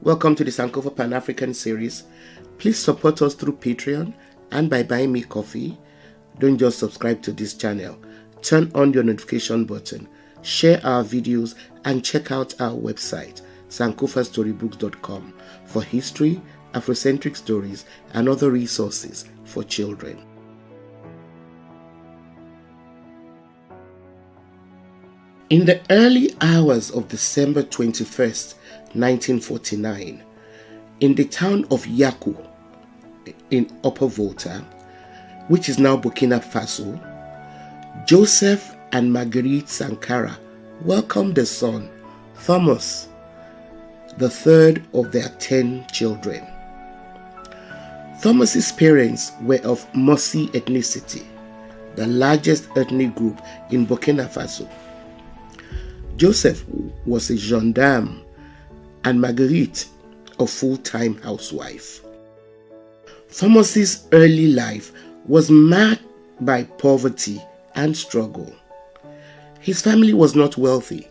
Welcome to the Sankofa Pan-African series. Please support us through Patreon and by buying me coffee. Don't just subscribe to this channel. Turn on your notification button, share our videos, and check out our website, sankofastorybooks.com, for history, Afrocentric stories, and other resources for children. In the early hours of December 21st, 1949, in the town of Yaku in Upper Volta, which is now Burkina Faso, Joseph and Marguerite Sankara welcomed their son, Thomas, the third of their 10 children. Thomas's parents were of Mosi ethnicity, the largest ethnic group in Burkina Faso. Joseph was a gendarme and Marguerite a full-time housewife. Thomas's early life was marked by poverty and struggle. His family was not wealthy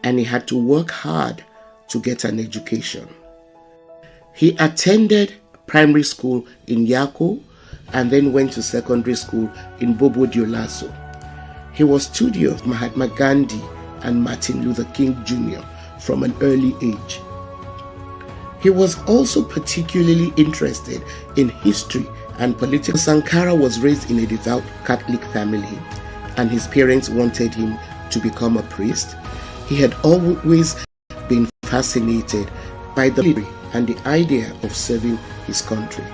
and he had to work hard to get an education. He attended primary school in Yako and then went to secondary school in Bobo Dioulasso. He was studious of Mahatma Gandhi and Martin Luther King Jr. from an early age. He was also particularly interested in history and politics. Sankara was raised in a devout Catholic family, and his parents wanted him to become a priest. He had always been fascinated by the military and the idea of serving his country.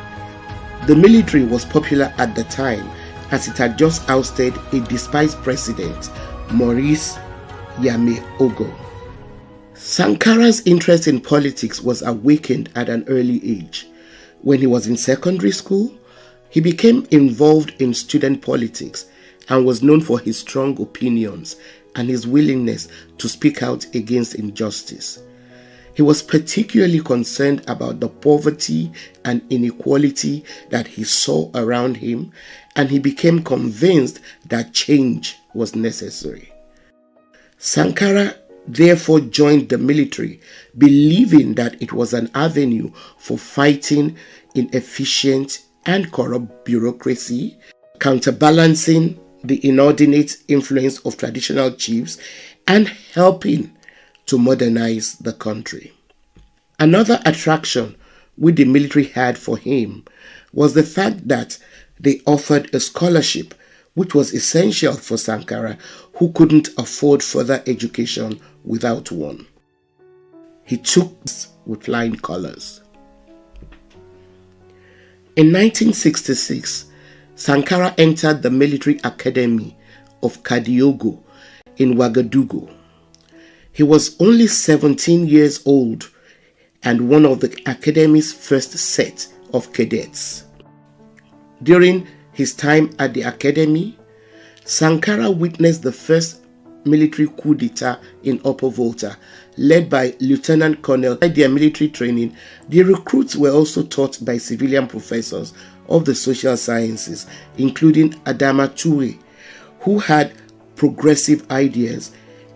The military was popular at the time as it had just ousted a despised president, Maurice Yameogo. Sankara's interest in politics was awakened at an early age. When he was in secondary school, he became involved in student politics and was known for his strong opinions and his willingness to speak out against injustice. He was particularly concerned about the poverty and inequality that he saw around him, and he became convinced that change was necessary. Sankara therefore joined the military, believing that it was an avenue for fighting inefficient and corrupt bureaucracy, counterbalancing the inordinate influence of traditional chiefs, and helping to modernize the country. Another attraction which the military had for him was the fact that they offered a scholarship which was essential for Sankara, who couldn't afford further education without one. He took this with flying colors. In 1966, Sankara entered the military academy of Kadiogo in Ouagadougou. He was only 17 years old and one of the academy's first set of cadets. During his time at the academy, Sankara witnessed the first military coup d'etat in Upper Volta, led by Lieutenant Colonel. At their military training, the recruits were also taught by civilian professors of the social sciences, including Adama Touré, who had progressive ideas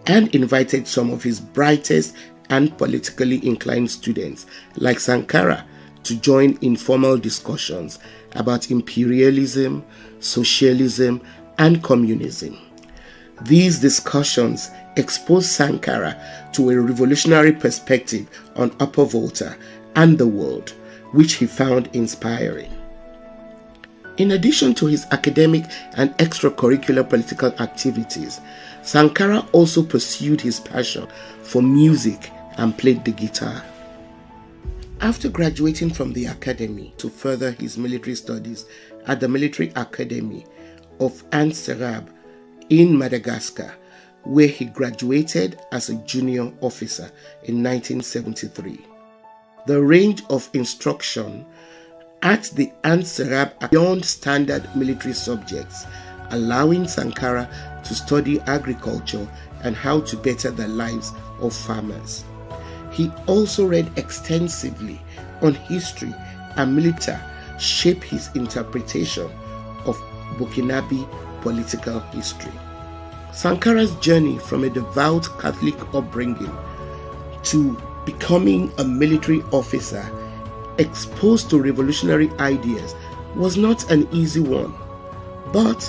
and invited some of his brightest and politically inclined students, like Sankara, to join informal discussions about imperialism, socialism, and communism. These discussions exposed Sankara to a revolutionary perspective on Upper Volta and the world, which he found inspiring. In addition to his academic and extracurricular political activities, Sankara also pursued his passion for music and played the guitar. After graduating from the academy to further his military studies at the Military Academy of Anserab in Madagascar, where he graduated as a junior officer in 1973. The range of instruction at the Anserab beyond standard military subjects, allowing Sankara to study agriculture and how to better the lives of farmers. He also read extensively on history and military, shaped his interpretation of Burkinabe political history. Sankara's journey from a devout Catholic upbringing to Becoming a military officer exposed to revolutionary ideas was not an easy one, but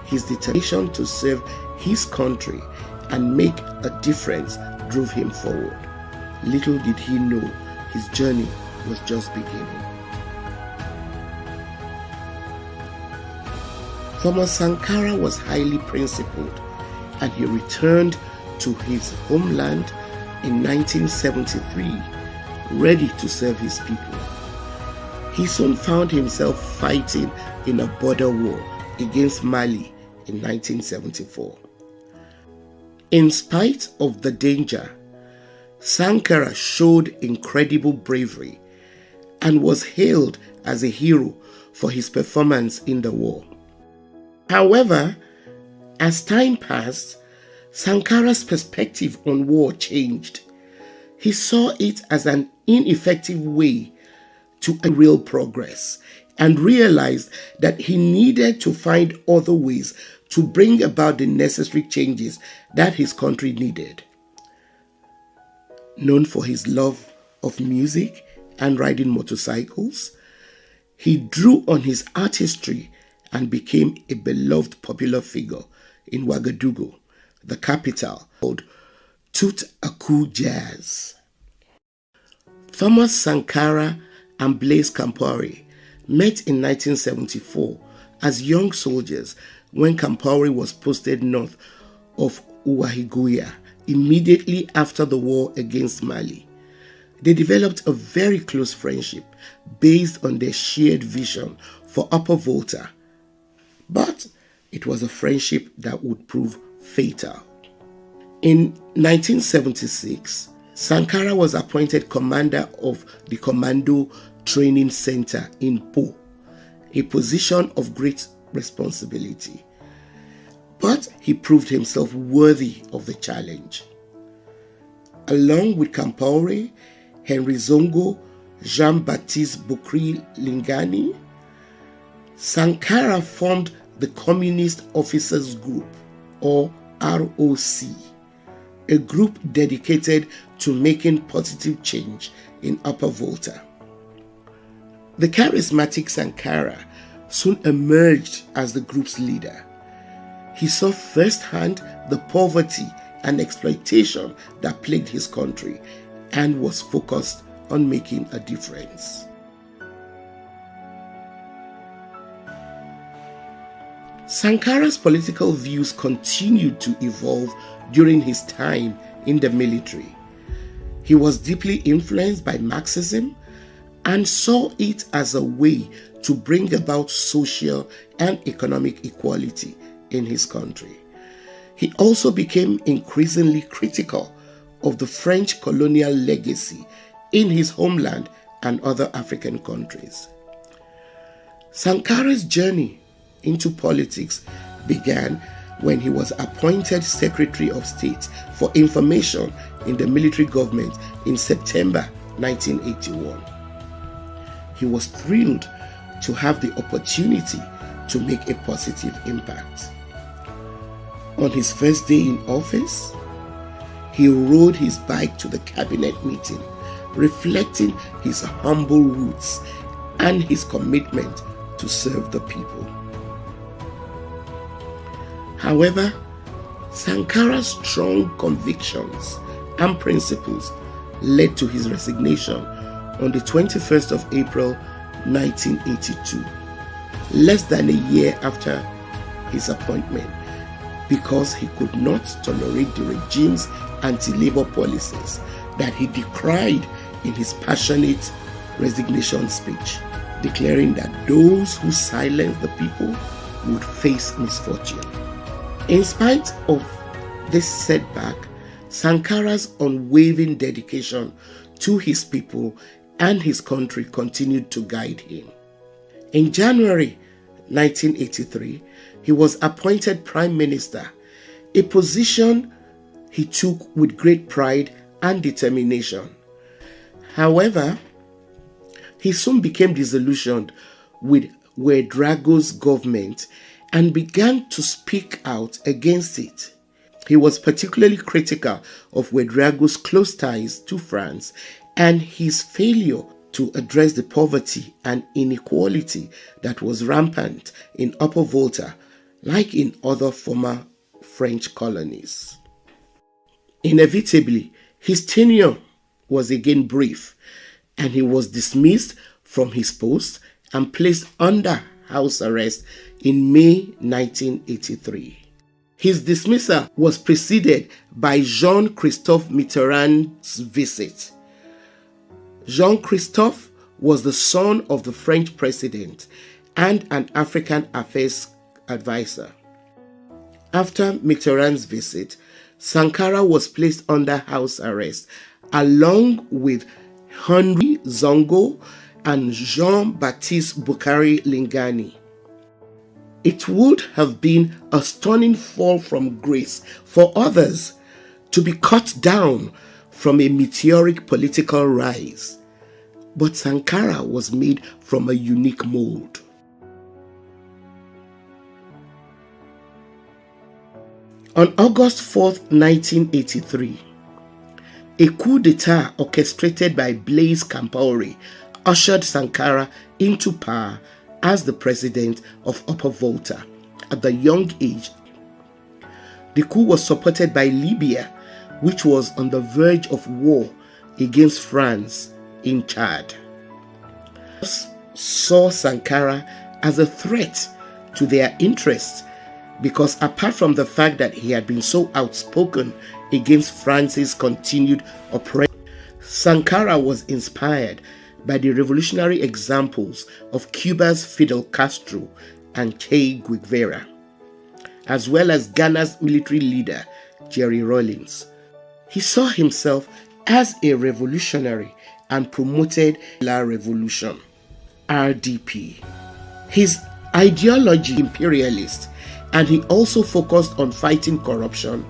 his determination to serve his country and make a difference drove him forward. Little did he know his journey was just beginning. Thomas Sankara was highly principled, and he returned to his homeland in 1973, ready to serve his people. He soon found himself fighting in a border war against Mali in 1974. In spite of the danger, Sankara showed incredible bravery and was hailed as a hero for his performance in the war. However, as time passed, Sankara's perspective on war changed. He saw it as an ineffective way to real progress and realized that he needed to find other ways to bring about the necessary changes that his country needed. Known for his love of music and riding motorcycles, he drew on his artistry and became a beloved popular figure in Ouagadougou, the capital, called Tout à coup jazz. Thomas Sankara and Blaise Compaoré met in 1974 as young soldiers when Compaoré was posted north of Ouahigouya immediately after the war against Mali. They developed a very close friendship based on their shared vision for Upper Volta, but it was a friendship that would prove fatal. In 1976, Sankara was appointed commander of the Commando Training Center in Po, a position of great responsibility. But he proved himself worthy of the challenge. Along with Compaoré, Henry Zongo, Jean-Baptiste Bokri Lingani, Sankara formed the Communist Officers Group, or ROC, a group dedicated to making positive change in Upper Volta. The charismatic Sankara soon emerged as the group's leader. He saw firsthand the poverty and exploitation that plagued his country and was focused on making a difference. Sankara's political views continued to evolve during his time in the military. He was deeply influenced by Marxism and saw it as a way to bring about social and economic equality in his country. He also became increasingly critical of the French colonial legacy in his homeland and other African countries. Sankara's journey into politics began when he was appointed Secretary of State for Information in the military government in September 1981. He was thrilled to have the opportunity to make a positive impact. On his first day in office, he rode his bike to the cabinet meeting, reflecting his humble roots and his commitment to serve the people. However, Sankara's strong convictions and principles led to his resignation on the 21st of April 1982, less than a year after his appointment, because he could not tolerate the regime's anti-labor policies that he decried in his passionate resignation speech, declaring that those who silence the people would face misfortune. In spite of this setback, Sankara's unwavering dedication to his people and his country continued to guide him. In January 1983, he was appointed Prime Minister, a position he took with great pride and determination. However, he soon became disillusioned with Ouedraogo's government and began to speak out against it. He was particularly critical of Ouedraogo's close ties to France and his failure to address the poverty and inequality that was rampant in Upper Volta, like in other former French colonies. Inevitably, his tenure was again brief, and he was dismissed from his post and placed under house arrest in May 1983. His dismissal was preceded by Jean-Christophe Mitterrand's visit. Jean-Christophe was the son of the French president and an African affairs advisor. After Mitterrand's visit, Sankara was placed under house arrest along with Henri Zongo and Jean-Baptiste Bukari Lingani. It would have been a stunning fall from grace for others to be cut down from a meteoric political rise, but Sankara was made from a unique mold. On August 4, 1983, a coup d'etat orchestrated by Blaise Compaoré ushered Sankara into power as the president of Upper Volta at the young age. The coup was supported by Libya, which was on the verge of war against France in Chad. Saw Sankara as a threat to their interests because apart from the fact that he had been so outspoken against France's continued oppression, Sankara was inspired by the revolutionary examples of Cuba's Fidel Castro and Che Guevara, as well as Ghana's military leader, Jerry Rawlings. He saw himself as a revolutionary and promoted La Revolution, RDP. His ideology imperialist, and he also focused on fighting corruption,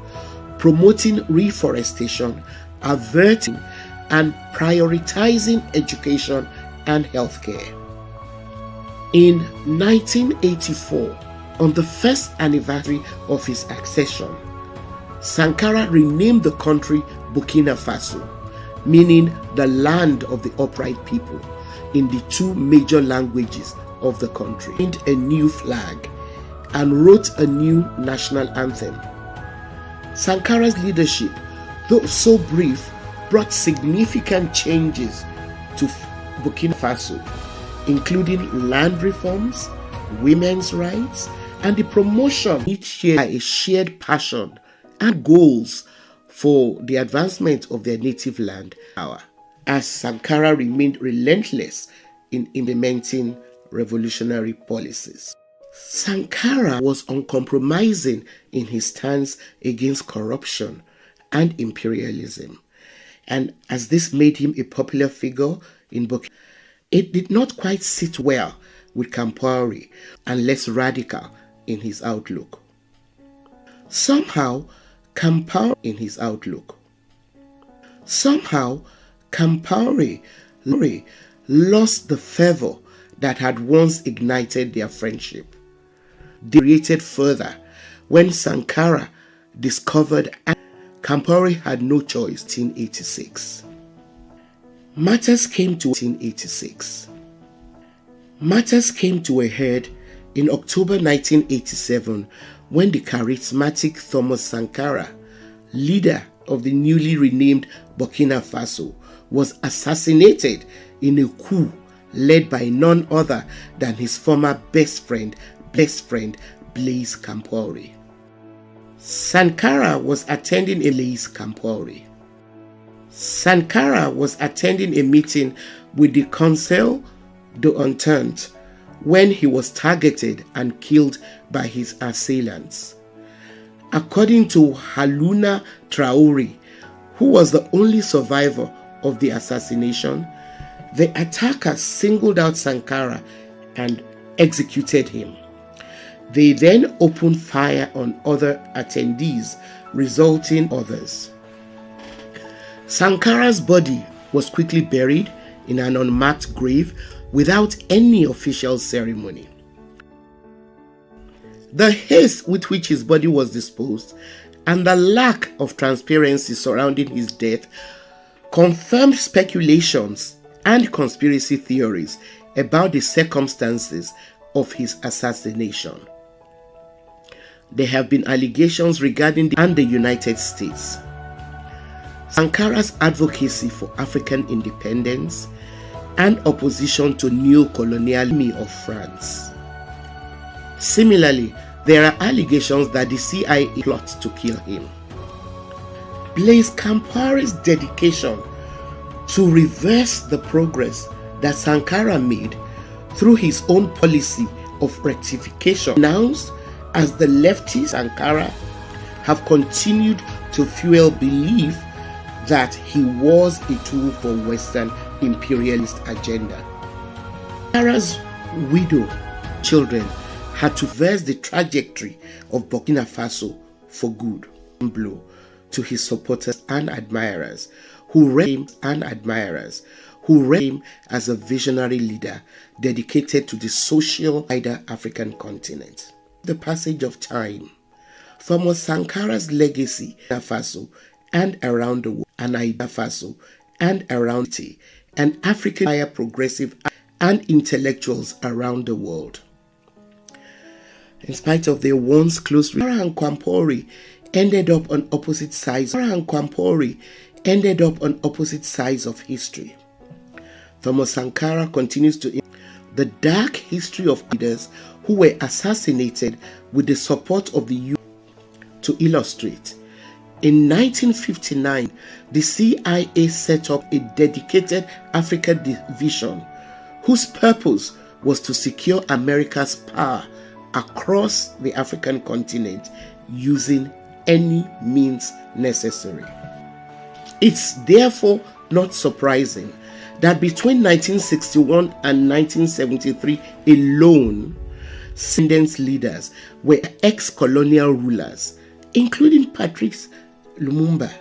promoting reforestation, averting and prioritizing education and healthcare. In 1984, on the first anniversary of his accession, Sankara renamed the country Burkina Faso, meaning the land of the upright people, in the two major languages of the country, made a new flag, and wrote a new national anthem. Sankara's leadership, though so brief, brought significant changes to Burkina Faso, including land reforms, women's rights, and the promotion each year by a shared passion and goals for the advancement of their native land power, as Sankara remained relentless in implementing revolutionary policies. Sankara was uncompromising in his stance against corruption and imperialism, and as this made him a popular figure in Burkina, it did not quite sit well with Compaoré and less radical in his outlook. Somehow, Compaoré lost the fervor that had once ignited their friendship. Deteriorated further when Sankara discovered Compaoré had no choice. 1986. Matters came to a head in October 1987 when the charismatic Thomas Sankara, leader of the newly renamed Burkina Faso, was assassinated in a coup led by none other than his former best friend Blaise Compaoré. Sankara was attending a meeting with the Conseil d'Entente when he was targeted and killed by his assailants. According to Haruna Traoré, who was the only survivor of the assassination, the attackers singled out Sankara and executed him. They then opened fire on other attendees, resulting in others. Sankara's body was quickly buried in an unmarked grave without any official ceremony. The haste with which his body was disposed and the lack of transparency surrounding his death confirmed speculations and conspiracy theories about the circumstances of his assassination. There have been allegations regarding the United States, Sankara's advocacy for African independence, and opposition to neo-colonialism of France. Similarly, there are allegations that the CIA plot to kill him. Blaise Compaoré's dedication to reverse the progress that Sankara made through his own policy of rectification, announced as the leftists Sankara have continued to fuel belief that he was a tool for Western imperialist agenda. Sankara's widow, children, had to reverse the trajectory of Burkina Faso for good. Blow to his supporters and admirers who read him as a visionary leader dedicated to the social wider African continent. The passage of time, Thomas Sankara's legacy in Faso and around the world, and African higher progressive and intellectuals around the world. In spite of their once close, Sankara and Compaoré ended up on opposite sides. Of history. Thomas Sankara continues to the dark history of leaders who were assassinated with the support of the U.S. To illustrate, in 1959, the CIA set up a dedicated Africa division whose purpose was to secure America's power across the African continent using any means necessary. It's therefore not surprising that between 1961 and 1973 alone, descendants leaders were ex-colonial rulers, including Patrice Lumumba.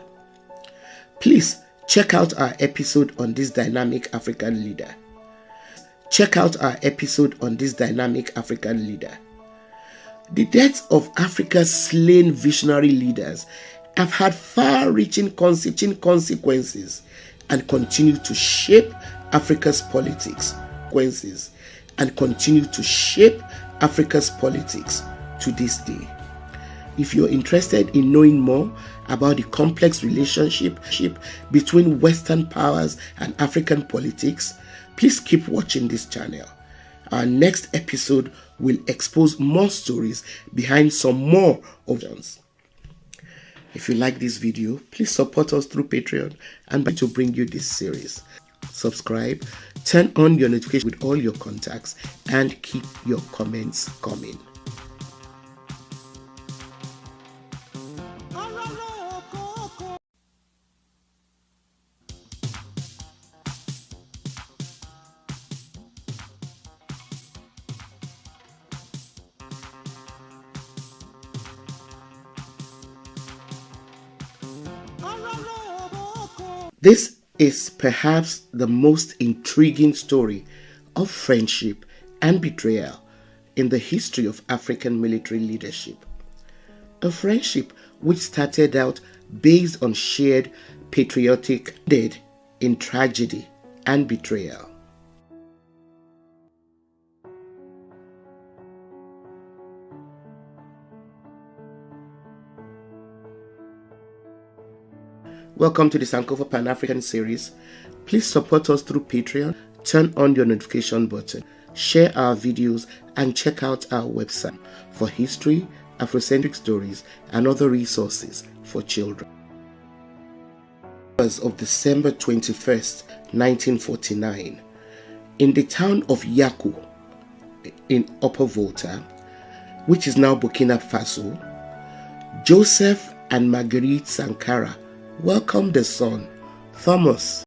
Please check out our episode on this dynamic African leader. The deaths of Africa's slain visionary leaders have had far-reaching consequences and continue to shape Africa's politics. To this day. If you're interested in knowing more about the complex relationship between Western powers and African politics, please keep watching this channel. Our next episode will expose more stories behind some more of them. If you like this video, please support us through Patreon and to bring you this series. Subscribe, turn on your notification with all your contacts, and keep your comments coming. This is perhaps the most intriguing story of friendship and betrayal in the history of African military leadership. A friendship which started out based on shared patriotic ended in tragedy and betrayal. Welcome to the Sankofa Pan-African series. Please support us through Patreon, turn on your notification button, share our videos, and check out our website for history, Afrocentric stories, and other resources for children. As of December 21st, 1949, in the town of Yaku in Upper Volta, which is now Burkina Faso, Joseph and Marguerite Sankara welcomed their son, Thomas